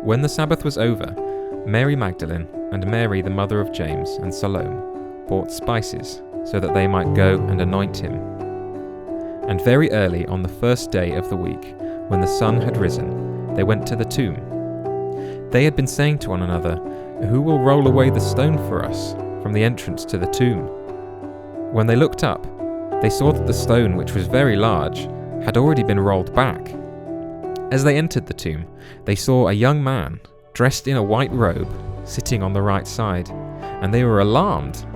When the Sabbath was over, Mary Magdalene and Mary the mother of James and Salome bought spices so that they might go and anoint him. And very early on the first day of the week, when the sun had risen, they went to the tomb. They had been saying to one another, "Who will roll away the stone for us from the entrance to the tomb?" When they looked up, they saw that the stone, which was very large, had already been rolled back. As they entered the tomb, they saw a young man, dressed in a white robe, sitting on the right side, and they were alarmed.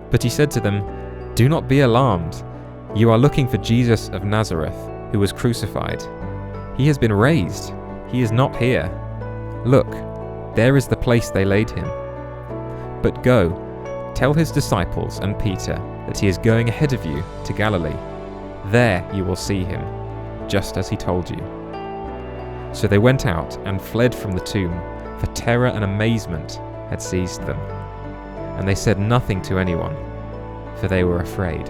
But he said to them, "Do not be alarmed. You are looking for Jesus of Nazareth, who was crucified. He has been raised. He is not here. Look, there is the place they laid him. But go, tell his disciples and Peter that he is going ahead of you to Galilee. There you will see him, just as he told you." So they went out and fled from the tomb, for terror and amazement had seized them. And they said nothing to anyone, for they were afraid.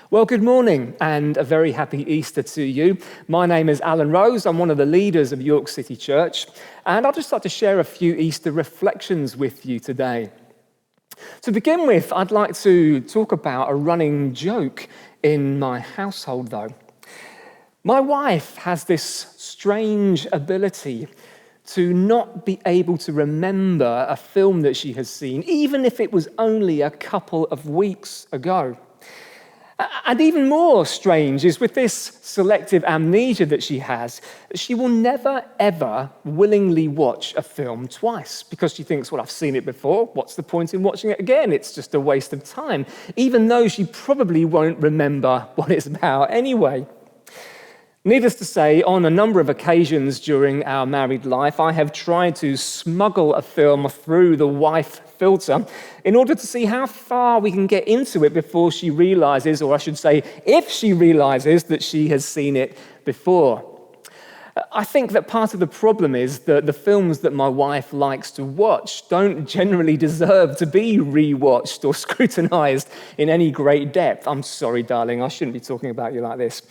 Well, good morning and a very happy Easter to you. My name is Alan Rose. I'm one of the leaders of York City Church, and I'd just like to share a few Easter reflections with you today. To begin with, I'd like to talk about a running joke in my household, though. My wife has this strange ability to not be able to remember a film that she has seen, even if it was only a couple of weeks ago. And even more strange is with this selective amnesia that she has, she will never, ever willingly watch a film twice because she thinks, well, I've seen it before. What's the point in watching it again? It's just a waste of time, even though she probably won't remember what it's about anyway. Needless to say, on a number of occasions during our married life, I have tried to smuggle a film through the wife filter in order to see how far we can get into it before she realizes, or I should say, if she realizes that she has seen it before. I think that part of the problem is that the films that my wife likes to watch don't generally deserve to be rewatched or scrutinized in any great depth. I'm sorry, darling, I shouldn't be talking about you like this.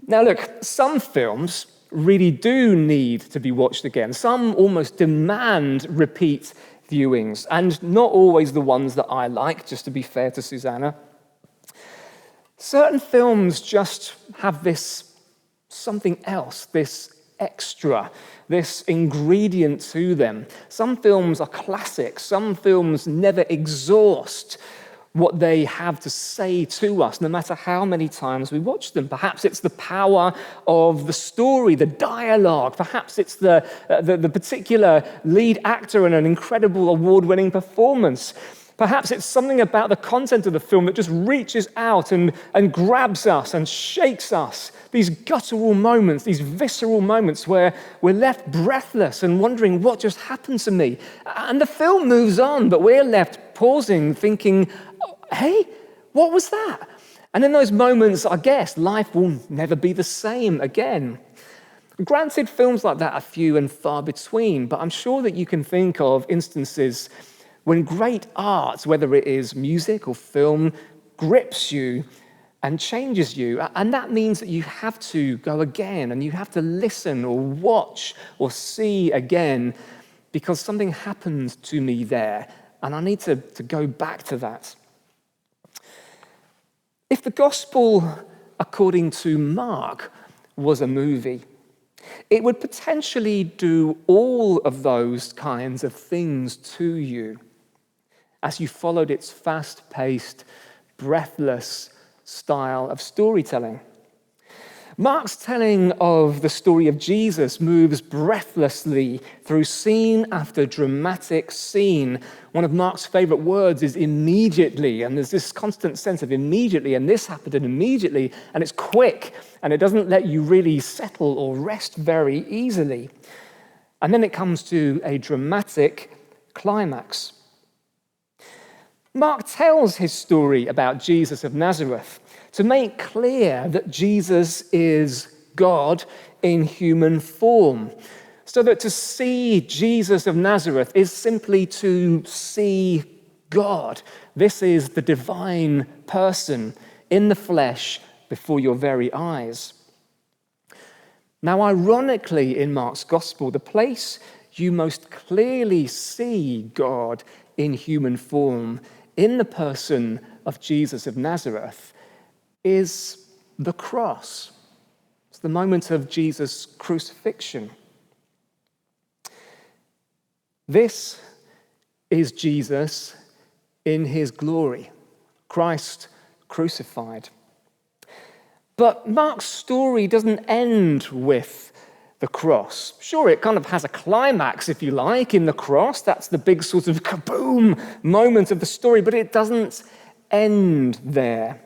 Now look, some films really do need to be watched again. Some almost demand repeat viewings, and not always the ones that I like, just to be fair to Susanna. Certain films just have this something else, this extra, this ingredient to them. Some films are classics. Some films never exhaust what they have to say to us, no matter how many times we watch them. Perhaps it's the power of the story, the dialogue. Perhaps it's the particular lead actor in an incredible award-winning performance. Perhaps it's something about the content of the film that just reaches out and grabs us and shakes us. These guttural moments, these visceral moments where we're left breathless and wondering what just happened to me. And the film moves on, but we're left pausing, thinking, hey, what was that? And in those moments, I guess, life will never be the same again. Granted, films like that are few and far between, but I'm sure that you can think of instances when great art, whether it is music or film, grips you and changes you. And that means that you have to go again and you have to listen or watch or see again because something happened to me there and I need to go back to that. If the gospel, according to Mark, was a movie, it would potentially do all of those kinds of things to you as you followed its fast-paced, breathless style of storytelling. Mark's telling of the story of Jesus moves breathlessly through scene after dramatic scene. One of Mark's favorite words is immediately, and there's this constant sense of immediately, and this happened and immediately, and it's quick, and it doesn't let you really settle or rest very easily. And then it comes to a dramatic climax. Mark tells his story about Jesus of Nazareth to make clear that Jesus is God in human form, so that to see Jesus of Nazareth is simply to see God. This is the divine person in the flesh before your very eyes. Now, ironically, in Mark's Gospel, the place you most clearly see God in human form, in the person of Jesus of Nazareth, is the cross. It's the moment of Jesus' crucifixion. This is Jesus in his glory, Christ crucified. But Mark's story doesn't end with the cross. Sure, it kind of has a climax, if you like, in the cross. That's the big sort of kaboom moment of the story, but it doesn't end there.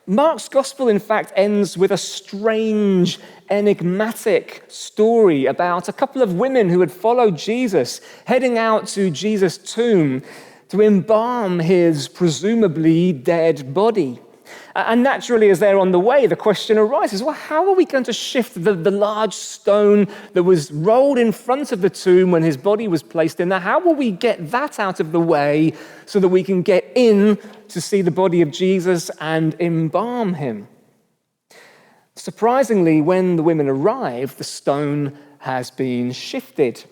Mark's gospel, in fact, ends with a strange, enigmatic story about a couple of women who had followed Jesus, heading out to Jesus' tomb to embalm his presumably dead body. And naturally, as they're on the way, the question arises, well, how are we going to shift the large stone that was rolled in front of the tomb when his body was placed in there? How will we get that out of the way so that we can get in to see the body of Jesus and embalm him? Surprisingly, when the women arrive, the stone has been shifted,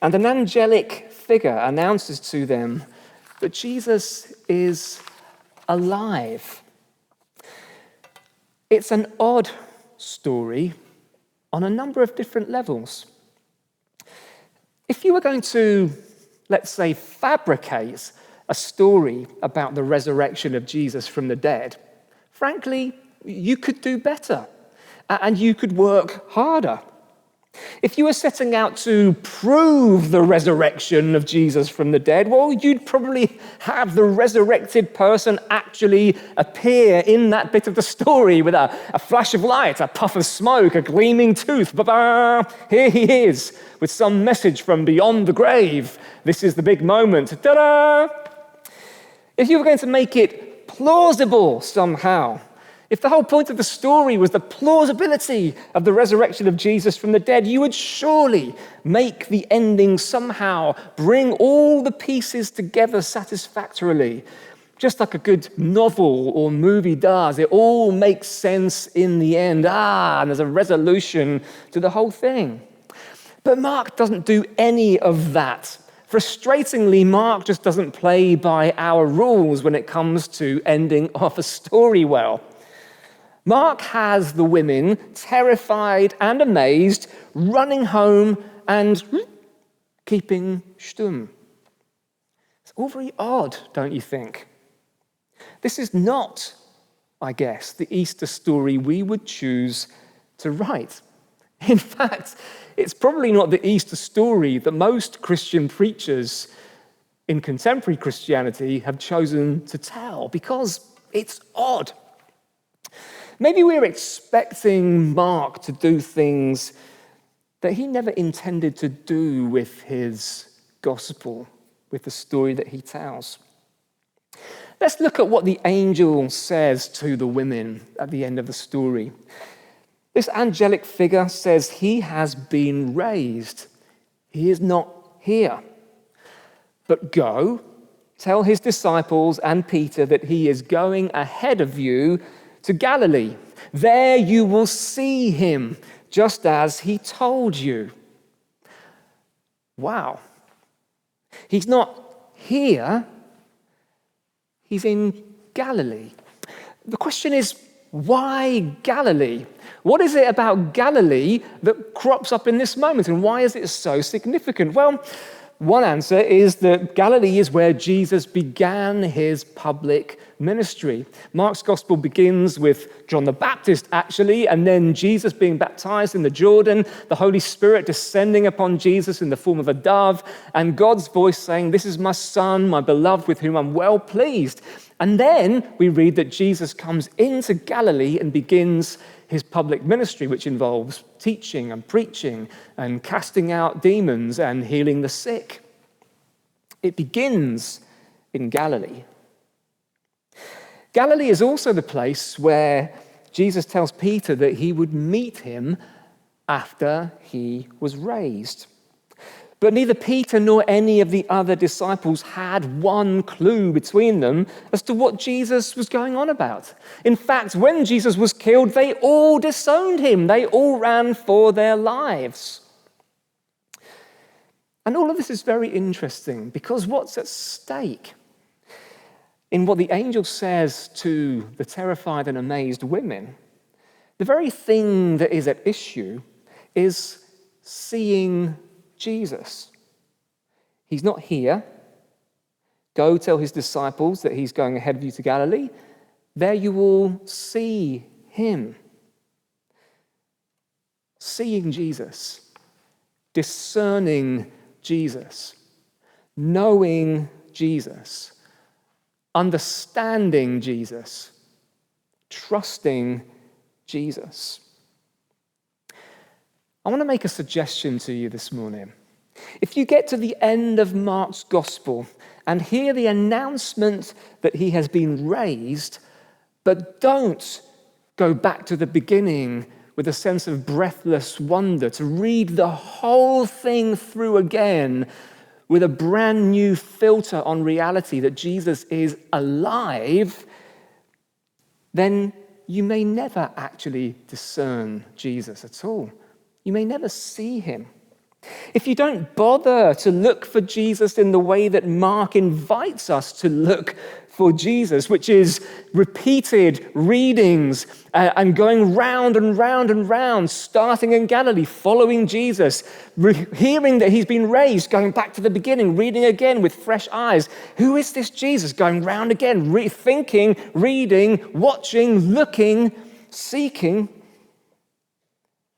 and an angelic figure announces to them that Jesus is alive. It's an odd story on a number of different levels. If you were going to, let's say, fabricate a story about the resurrection of Jesus from the dead, frankly, you could do better and you could work harder. If you were setting out to prove the resurrection of Jesus from the dead, well, you'd probably have the resurrected person actually appear in that bit of the story with a flash of light, a puff of smoke, a gleaming tooth. Ba-ba! Here he is with some message from beyond the grave. This is the big moment. Ta-da! If you were going to make it plausible somehow, if the whole point of the story was the plausibility of the resurrection of Jesus from the dead, you would surely make the ending somehow bring all the pieces together satisfactorily. Just like a good novel or movie does, it all makes sense in the end. And there's a resolution to the whole thing. But Mark doesn't do any of that. Frustratingly, Mark just doesn't play by our rules when it comes to ending off a story well. Mark has the women, terrified and amazed, running home and keeping stumm. It's all very odd, don't you think? This is not, I guess, the Easter story we would choose to write. In fact, it's probably not the Easter story that most Christian preachers in contemporary Christianity have chosen to tell, because it's odd. Maybe we're expecting Mark to do things that he never intended to do with his gospel, with the story that he tells. Let's look at what the angel says to the women at the end of the story. This angelic figure says he has been raised. He is not here. But go, tell his disciples and Peter that he is going ahead of you to Galilee. There you will see him, just as he told you. Wow. He's not here. He's in Galilee. The question is, why Galilee? What is it about Galilee that crops up in this moment, and why is it so significant? Well, one answer is that Galilee is where Jesus began his public ministry. Mark's gospel begins with John the Baptist, actually, and then Jesus being baptized in the Jordan, the Holy Spirit descending upon Jesus in the form of a dove, and God's voice saying, "This is my Son, my beloved, with whom I'm well pleased." And then we read that Jesus comes into Galilee and begins his public ministry, which involves teaching and preaching and casting out demons and healing the sick. It begins in Galilee. Galilee is also the place where Jesus tells Peter that he would meet him after he was raised. But neither Peter nor any of the other disciples had one clue between them as to what Jesus was going on about. In fact, when Jesus was killed, they all disowned him. They all ran for their lives. And all of this is very interesting because what's at stake in what the angel says to the terrified and amazed women, the very thing that is at issue is seeing Jesus. He's not here. Go tell his disciples that he's going ahead of you to Galilee. There you will see him. Seeing Jesus, discerning Jesus, knowing Jesus, understanding Jesus, trusting Jesus. I want to make a suggestion to you this morning. If you get to the end of Mark's gospel and hear the announcement that he has been raised, but don't go back to the beginning with a sense of breathless wonder, to read the whole thing through again with a brand new filter on reality that Jesus is alive, then you may never actually discern Jesus at all. You may never see him. If you don't bother to look for Jesus in the way that Mark invites us to look for Jesus, which is repeated readings and going round and round and round, starting in Galilee, following Jesus, hearing that he's been raised, going back to the beginning, reading again with fresh eyes. Who is this Jesus? Going round again, thinking, reading, watching, looking, seeking.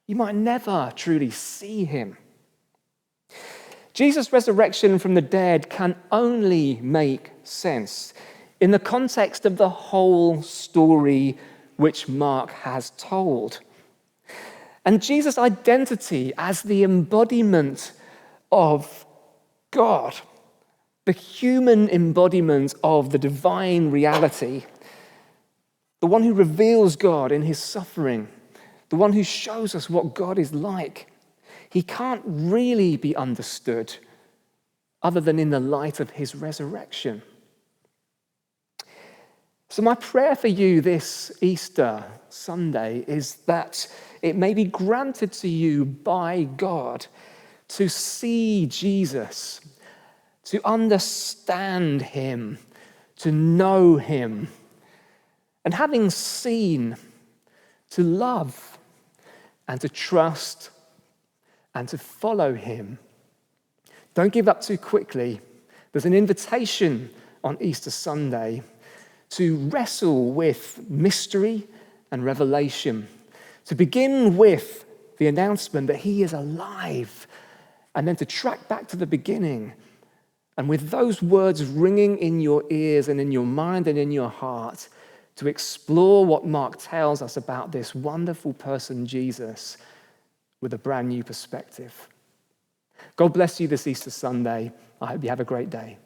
You might never truly see him. Jesus' resurrection from the dead can only make sense in the context of the whole story which Mark has told. And Jesus' identity as the embodiment of God, the human embodiment of the divine reality, the one who reveals God in his suffering, the one who shows us what God is like, he can't really be understood other than in the light of his resurrection. So my prayer for you this Easter Sunday is that it may be granted to you by God to see Jesus, to understand him, to know him, and having seen, to love and to trust and to follow him. Don't give up too quickly. There's an invitation on Easter Sunday to wrestle with mystery and revelation, to begin with the announcement that he is alive, and then to track back to the beginning, and with those words ringing in your ears and in your mind and in your heart, to explore what Mark tells us about this wonderful person, Jesus, with a brand new perspective. God bless you this Easter Sunday. I hope you have a great day.